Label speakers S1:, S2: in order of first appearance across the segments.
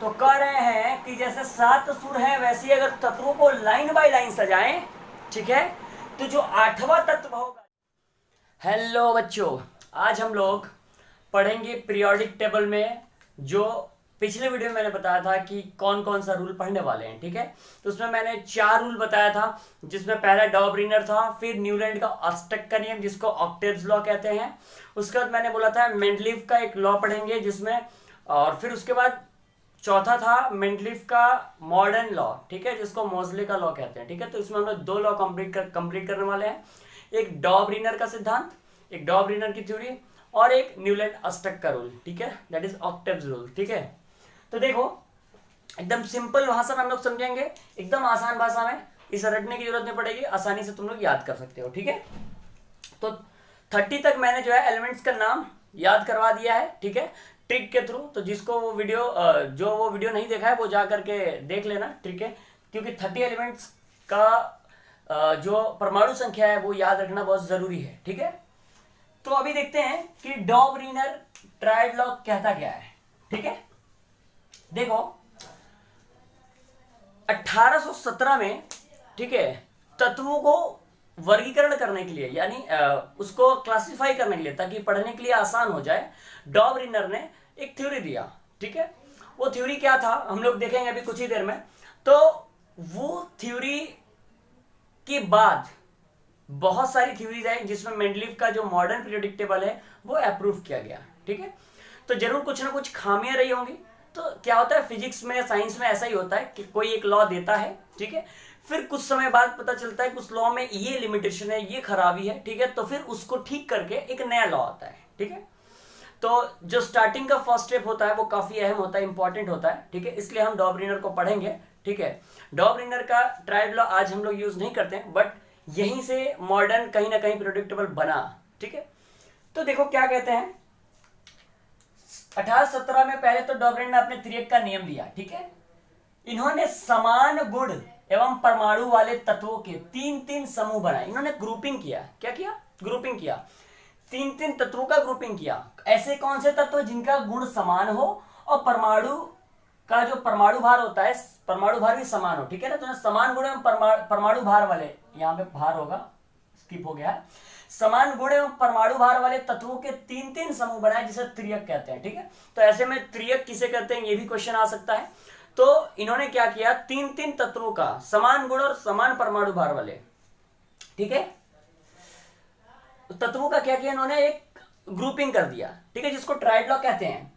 S1: तो कह रहे हैं कि जैसे 7 सुर हैं वैसे ही अगर तत्वों को लाइन बाय लाइन सजाएं, ठीक है, तो जो 8वां तत्व होगा। हेलो बच्चों, आज हम लोग पढ़ेंगे पीरियोडिक टेबल में जो पिछले वीडियो में मैंने बताया था कि कौन कौन सा रूल पढ़ने वाले हैं, ठीक है। तो उसमें मैंने 4 रूल बताया था, जिसमें पहला डॉबरिनर था, फिर न्यूलैंड का ऑस्टक का नियम जिसको ऑक्टेव्स लॉ कहते हैं। उसके बाद मैंने बोला था मेंडलीव का एक लॉ पढ़ेंगे जिसमें, और फिर उसके बाद चौथा था मेंडलीव का मॉडर्न लॉ, ठीक है, जिसको मोजले का लॉ कहते हैं, ठीक है। तो इसमें हम लोग 2 लॉ कंप्लीट करने वाले हैं, एक डॉबरिनर का सिद्धांत, एक डॉबरिनर की थ्योरी, और एक न्यूलैंड ऑस्टक का रूल, ठीक है, दैट इज ऑक्टेव्स रूल, ठीक है। तो देखो, एकदम सिंपल भाषा में हम लोग समझेंगे, एकदम आसान भाषा में, इसे रटने की जरूरत नहीं पड़ेगी, आसानी से तुम लोग याद कर सकते हो, ठीक है। तो 30 तक मैंने जो है एलिमेंट्स का नाम याद करवा दिया है, ठीक है, ट्रिक के थ्रू। तो जिसको वो वीडियो नहीं देखा है वो जा करके देख लेना, ठीक है, क्योंकि 30 एलिमेंट्स का जो परमाणु संख्या है वो याद रखना बहुत जरूरी है, ठीक है। तो अभी देखते हैं कि डॉबरिनर ट्रायड लॉ कहता क्या है, ठीक है। देखो, 1817 में, ठीक है, तत्वों को वर्गीकरण करने के लिए, यानी उसको क्लासिफाई करने के लिए, ताकि पढ़ने के लिए आसान हो जाए, डॉबरिनर ने एक थ्योरी दिया, ठीक है। वो थ्योरी क्या था हम लोग देखेंगे अभी कुछ ही देर में। तो वो थ्योरी के बाद बहुत सारी थ्योरीज है जिसमें मेंडलीव का जो मॉडर्न पीरियोडिक टेबल है वो अप्रूव किया गया, ठीक है। तो जरूर कुछ ना कुछ खामियां रही होंगी। तो क्या होता है फिजिक्स में, साइंस में ऐसा ही होता है कि कोई एक लॉ देता है, ठीक है, फिर कुछ समय बाद पता चलता है कि उस लॉ में ये लिमिटेशन है, ये खराबी है, ठीक है, तो फिर उसको ठीक करके एक नया लॉ आता है, ठीक है। तो जो स्टार्टिंग का फर्स्ट स्टेप होता है वो काफी अहम होता है, इंपॉर्टेंट होता है, ठीक है, इसलिए हम डॉबरिनर को पढ़ेंगे, ठीक है। डॉबरिनर का ट्रायड लॉ आज हम लोग यूज नहीं करते हैं, बट यहीं से मॉडर्न कहीं ना कहीं पीरियोडिक टेबल बना, ठीक है। तो देखो क्या कहते हैं, 1817 में पहले तो डॉबरिनर ने अपने त्रियक का नियम दिया, ठीक है। इन्होंने समान गुण एवं परमाणु वाले तत्वों के 3-3 समूह बनाए। इन्होंने ग्रुपिंग किया, क्या किया, ग्रुपिंग किया, 3-3 तत्वों का ग्रुपिंग किया। ऐसे कौन से तत्व जिनका गुण समान हो और परमाणु का जो परमाणु भार होता है, परमाणु भार भी समान हो, ठीक है ना। तो समान गुण एवं परमाणु भार वाले, यहाँ पे भार होगा, स्किप हो गया, समान गुण एवं परमाणु भार वाले तत्वों के 3-3 समूह बनाए जिसे त्रियक कहते हैं, ठीक है। तो ऐसे में त्रियक किसे कहते हैं ये भी क्वेश्चन आ सकता है। तो इन्होंने क्या किया, 3-3 तत्वों का समान गुण और समान परमाणु भार वाले, ठीक है, तत्वों का क्या किया इन्होंने, एक ग्रुपिंग कर दिया, ठीक है, जिसको ट्रायड लॉ कहते हैं।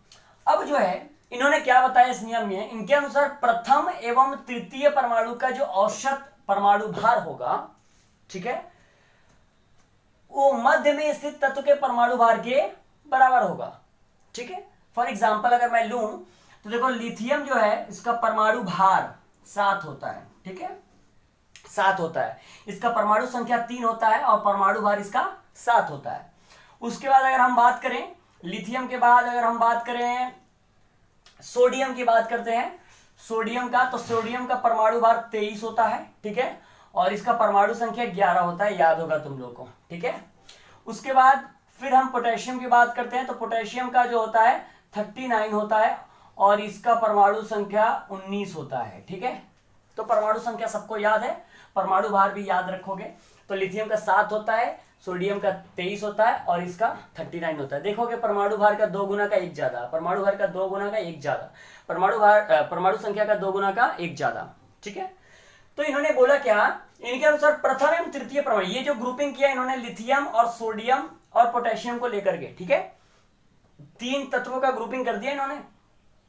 S1: अब जो है इन्होंने क्या बताया इस नियम में, इनके अनुसार प्रथम एवं तृतीय परमाणु का जो औसत परमाणु भार होगा, ठीक है, वो मध्य में स्थित तत्व के परमाणु भार के बराबर होगा, ठीक है। फॉर एग्जाम्पल अगर मैं लूं तो देखो, लिथियम जो है इसका परमाणु भार 7 होता है, ठीक है, 7 होता है, इसका परमाणु संख्या 3 होता है और परमाणु भार इसका 7 होता है। उसके बाद अगर हम बात करें लिथियम के बाद, अगर हम बात करें सोडियम की बात करते हैं, सोडियम का, तो सोडियम का परमाणु भार 23 होता है, ठीक है, और इसका परमाणु संख्या 11 होता है, याद होगा तुम लोग को, ठीक है। उसके बाद फिर हम पोटेशियम की बात करते हैं, तो पोटेशियम का जो होता है 39 होता है और इसका परमाणु संख्या 19 होता है, ठीक है। तो परमाणु संख्या सबको याद है, परमाणु भार भी याद रखोगे। तो लिथियम का 7 होता है, सोडियम का 23 होता है और इसका 39 होता है। देखोगे परमाणु भार का 2 गुना का 1 ज्यादा, परमाणु भार का 2 गुना का 1 ज्यादा, परमाणु संख्या का 2 गुना का 1 ज्यादा, ठीक है। तो इन्होंने बोला क्या, इनके अनुसार प्रथम एवं तृतीय परमाणु, ये जो ग्रुपिंग किया इन्होंने लिथियम और सोडियम और पोटेशियम को लेकर के, ठीक है, 3 तत्वों का ग्रुपिंग कर दिया इन्होंने।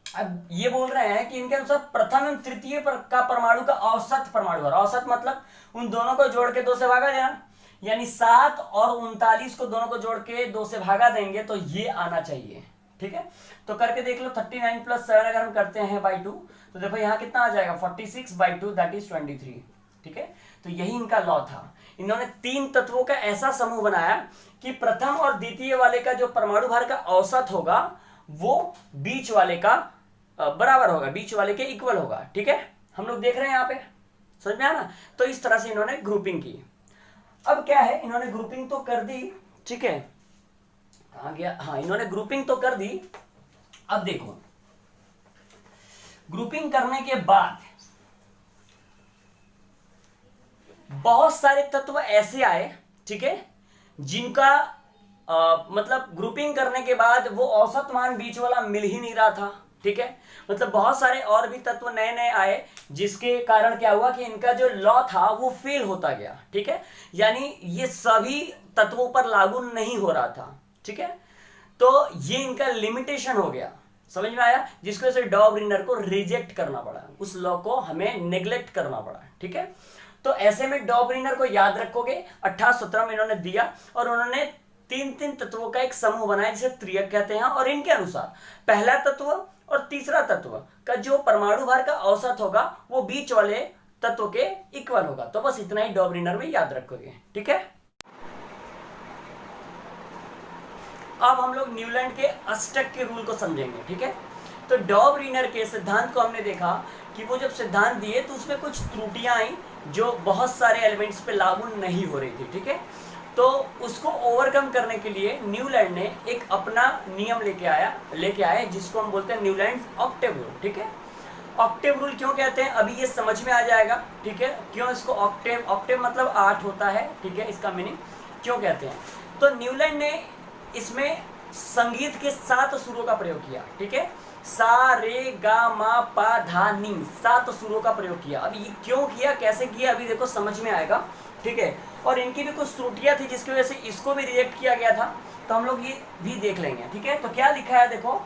S1: अब ये बोल रहे हैं कि इनके अनुसार प्रथम एवं तृतीय का परमाणु का औसत परमाणु भार, औसत मतलब उन दोनों को जोड़ के 2 से भागा देना, यानी 7 और 39 को दोनों को जोड़ के 2 से भागा देंगे तो ये आना चाहिए, ठीक है। तो करके देख लो, 39 + 7 अगर हम करते हैं बाई 2, तो देखो यहाँ कितना आ जाएगा, 46/2 दैट इज 23, ठीक है। तो यही इनका लॉ था। इन्होंने 3 तत्वों का ऐसा समूह बनाया कि प्रथम और द्वितीय वाले का जो परमाणु भार का औसत होगा वो बीच वाले का बराबर होगा, बीच वाले के इक्वल होगा, ठीक है। हम लोग देख रहे हैं यहाँ पे, समझ में आया ना। तो इस तरह से इन्होंने ग्रुपिंग की। अब क्या है, इन्होंने ग्रुपिंग तो कर दी, ठीक है, कहां गया, हाँ, इन्होंने ग्रुपिंग तो कर दी। अब देखो, ग्रुपिंग करने के बाद बहुत सारे तत्व ऐसे आए, ठीक है, जिनका मतलब ग्रुपिंग करने के बाद वो औसत मान बीच वाला मिल ही नहीं रहा था, ठीक है। मतलब बहुत सारे और भी तत्व नए नए आए, जिसके कारण क्या हुआ कि इनका जो लॉ था वो फेल होता गया, ठीक है। यानी ये सभी तत्वों पर लागू नहीं हो रहा था, ठीक है। तो ये इनका लिमिटेशन हो गया, समझ में आया, जिसकी वजह से डॉबरिनर को रिजेक्ट करना पड़ा, उस लॉ को हमें नेग्लेक्ट करना पड़ा, ठीक है। तो ऐसे में डॉबरिनर को याद रखोगे 1817 में इन्होंने दिया, और उन्होंने तीन तीन तत्वों का एक समूह बनाया जिसे त्रियक कहते हैं, और इनके अनुसार पहला तत्व और तीसरा तत्व का जो परमाणु भार का औसत होगा वो बीच वाले तत्व के इक्वल होगा। तो बस इतना ही डॉबरिनर में याद रखोगे, ठीक है। अब हम लोग न्यूलैंड के अष्टक के रूल को समझेंगे, ठीक है। तो डॉबरिनर के सिद्धांत को हमने देखा कि वो जब सिद्धांत दिए तो उसमें कुछ त्रुटियां आई जो बहुत सारे एलिमेंट्स पे लागू नहीं हो रही थी, ठीक है। तो उसको ओवरकम करने के लिए न्यूलैंड ने एक अपना नियम लेके आए जिसको हम बोलते हैं न्यूलैंड ऑक्टेव रूल, ठीक है। ऑक्टेव रूल क्यों कहते हैं अभी ये समझ में आ जाएगा, ठीक है। क्यों इसको ऑक्टेव मतलब 8 होता है, ठीक है, इसका मीनिंग क्यों कहते हैं। तो न्यूलैंड ने इसमें संगीत के 7 सुरों का प्रयोग किया, ठीक है। सा रे गा मा पा धा नी, 7 सुरों का प्रयोग किया। अब ये क्यों किया, कैसे किया, अभी देखो समझ में आएगा, ठीक है। और इनकी भी कुछ त्रुटियां थी जिसकी वजह से इसको भी रिजेक्ट किया गया था, तो हम लोग ये भी देख लेंगे, ठीक है। तो क्या लिखा है देखो,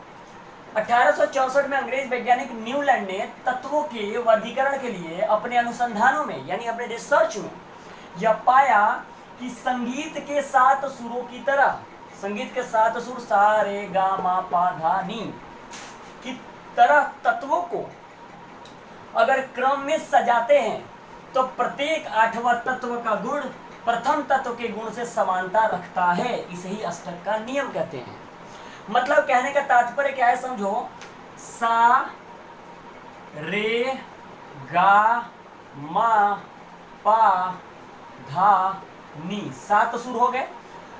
S1: 1864 में अंग्रेज वैज्ञानिक न्यूलैंड ने तत्वों के वर्गीकरण के लिए अपने अनुसंधानों में यानी अपने रिसर्च में यह पाया कि संगीत के 7 सुरों की तरह, संगीत के 7 सुर सा रे गा मा पा धा नी की तरह तत्वों को अगर क्रम में सजाते हैं तो प्रत्येक 8वां तत्व का गुण प्रथम तत्व के गुण से समानता रखता है। इसे ही अष्टक का नियम कहते हैं। मतलब कहने का तात्पर्य क्या है समझो, सा रे गा मा पा धा नी 7 सुर हो गए।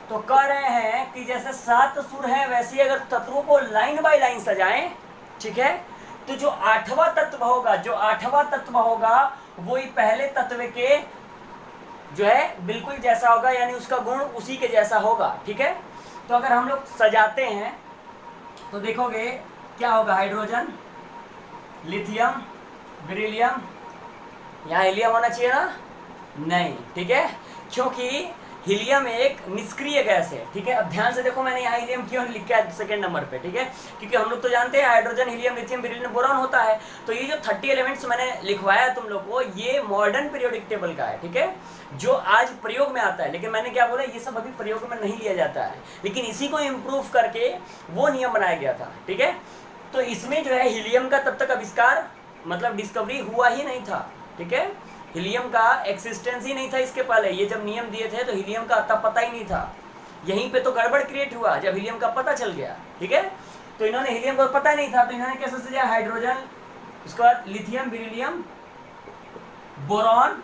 S1: तो कह रहे हैं कि जैसे 7 सुर है वैसे अगर तत्वों को लाइन बाय लाइन सजाएं, ठीक है, तो जो 8वां तत्व होगा वो ही पहले तत्व के जो है बिल्कुल जैसा होगा, यानी उसका गुण उसी के जैसा होगा, ठीक है। तो अगर हम लोग सजाते हैं तो देखोगे क्या होगा, हाइड्रोजन, लिथियम, बेरिलियम, यहाँ हीलियम होना चाहिए ना, नहीं, ठीक है, क्योंकि हीलियम एक निष्क्रिय गैस है, ठीक है। अब ध्यान से देखो, मैंने यहाँ हीलियम क्यों लिखा है सेकंड नंबर पे, ठीक है, क्योंकि हम लोग तो जानते हैं hydrogen, helium, lithium, beryllium, boron होता है। तो ये जो 30 एलिमेंट्स मैंने लिखवाया तुम लोग को, ये मॉडर्न पीरियोडिक टेबल का है, ठीक है, जो आज प्रयोग में आता है। लेकिन मैंने क्या बोला, ये सब अभी प्रयोग में नहीं लिया जाता है, लेकिन इसी को इम्प्रूव करके वो नियम बनाया गया था, ठीक है। तो इसमें जो है हीलियम का तब तक आविष्कार मतलब डिस्कवरी हुआ ही नहीं था, ठीक है। हीलियम का एक्सिस्टेंस ही नहीं था इसके पहले। ये जब नियम दिए थे तो हीलियम का तब पता ही नहीं था, यहीं पे तो गड़बड़ क्रिएट हुआ जब हीलियम का पता चल गया, ठीक है। तो इन्होंने हीलियम का पता नहीं था तो इन्होंने कैसे सजाया, हाइड्रोजन, उसके बाद lithium, beryllium, boron,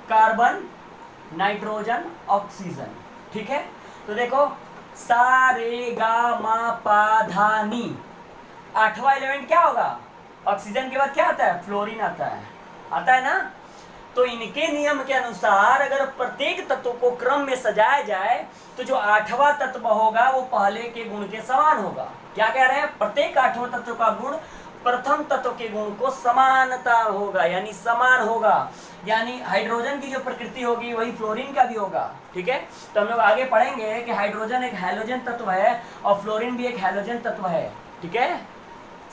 S1: carbon, nitrogen, oxygen, ठीक है। तो देखो सा रे गा मा पा धा नी, 8वां एलिमेंट क्या होगा, ऑक्सीजन के बाद क्या आता है, फ्लोरीन आता है ना। तो इनके नियम के अनुसार अगर प्रत्येक तत्व को क्रम में सजाया जाए तो जो 8वां तत्व होगा वो पहले के गुण के समान होगा। क्या कह रहे हैं, प्रत्येक 8वां तत्व का गुण प्रथम तत्व के गुण को समानता होगा, यानी समान होगा। यानी हाइड्रोजन की जो प्रकृति होगी वही फ्लोरीन का भी होगा, ठीक है। तो हम लोग आगे पढ़ेंगे कि हाइड्रोजन एक हैलोजन तत्व है और फ्लोरीन भी एक हैलोजन तत्व है, ठीक है,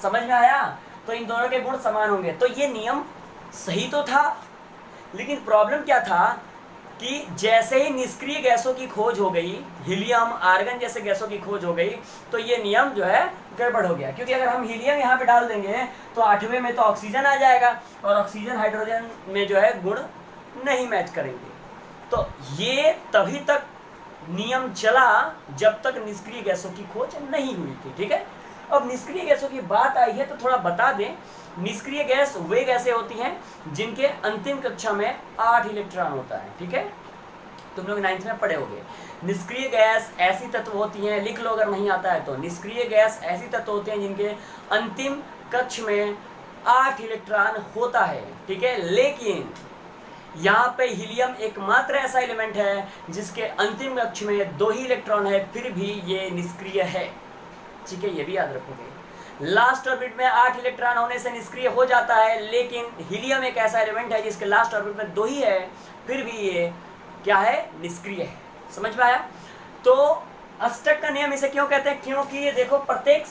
S1: समझ में आया। तो इन दोनों के गुण समान होंगे। तो ये नियम सही तो था, लेकिन प्रॉब्लम क्या था कि जैसे ही निष्क्रिय गैसों की खोज हो गई, हीलियम, आर्गन जैसे गैसों की खोज हो गई, तो ये नियम जो है गड़बड़ हो गया। क्योंकि अगर हम हीलियम यहाँ पे डाल देंगे तो 8वें में तो ऑक्सीजन आ जाएगा और ऑक्सीजन हाइड्रोजन में जो है गुण नहीं मैच करेंगे। तो ये तभी तक नियम चला जब तक निष्क्रिय गैसों की खोज नहीं हुई थी, ठीक है। अब निष्क्रिय गैसों की बात आई है तो थोड़ा बता दें। निष्क्रिय गैस वे गैसें होती हैं जिनके अंतिम कक्षा में 8 इलेक्ट्रॉन होता है, ठीक है, तुम लोग 9th में पढ़े होंगे। निष्क्रिय गैस ऐसी तत्व होती हैं, लिख लो अगर नहीं आता है तो, निष्क्रिय गैस ऐसी तत्व होते हैं जिनके अंतिम कक्ष में 8 इलेक्ट्रॉन होता है, ठीक है। लेकिन यहाँ पे हीलियम एकमात्र ऐसा एलिमेंट है जिसके अंतिम कक्ष में 2 ही इलेक्ट्रॉन है, फिर भी ये निष्क्रिय है, ठीक है, ये भी याद रखोगे। लास्ट ऑर्बिट में 8 इलेक्ट्रॉन होने से निष्क्रिय हो जाता है, लेकिन हीलियम एक ऐसा एलिमेंट है जिसके लास्ट ऑर्बिट में 2 ही है, फिर भी ये क्या है, निष्क्रिय है। समझ में आया? तो अष्टक का नियम इसे क्यों कहते हैं? क्योंकि ये देखो प्रत्येक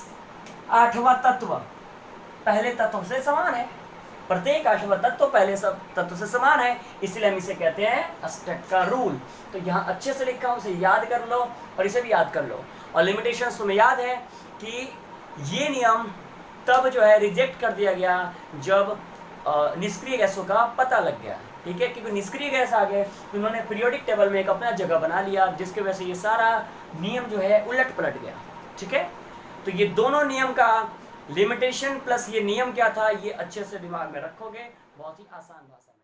S1: 8वां तत्व पहले तत्व से समान है, प्रत्येक 8वां तत्व पहले सब तत्व से समान है, इसलिए हम इसे कहते हैं अष्टक का रूल। तो यहाँ अच्छे से लिखा हूं, उसे याद कर लो और इसे भी याद कर लो। और लिमिटेशंस तुम्हें याद है कि ये नियम तब जो है रिजेक्ट कर दिया गया जब निष्क्रिय गैसों का पता लग गया, ठीक है, क्योंकि निष्क्रिय गैस आ गए तो उन्होंने पीरियोडिक टेबल में एक अपना जगह बना लिया, जिसके वजह से ये सारा नियम जो है उलट पलट गया, ठीक है। तो ये दोनों नियम का लिमिटेशन प्लस ये नियम क्या था, ये अच्छे से दिमाग में रखोगे, बहुत ही आसान भाषा में।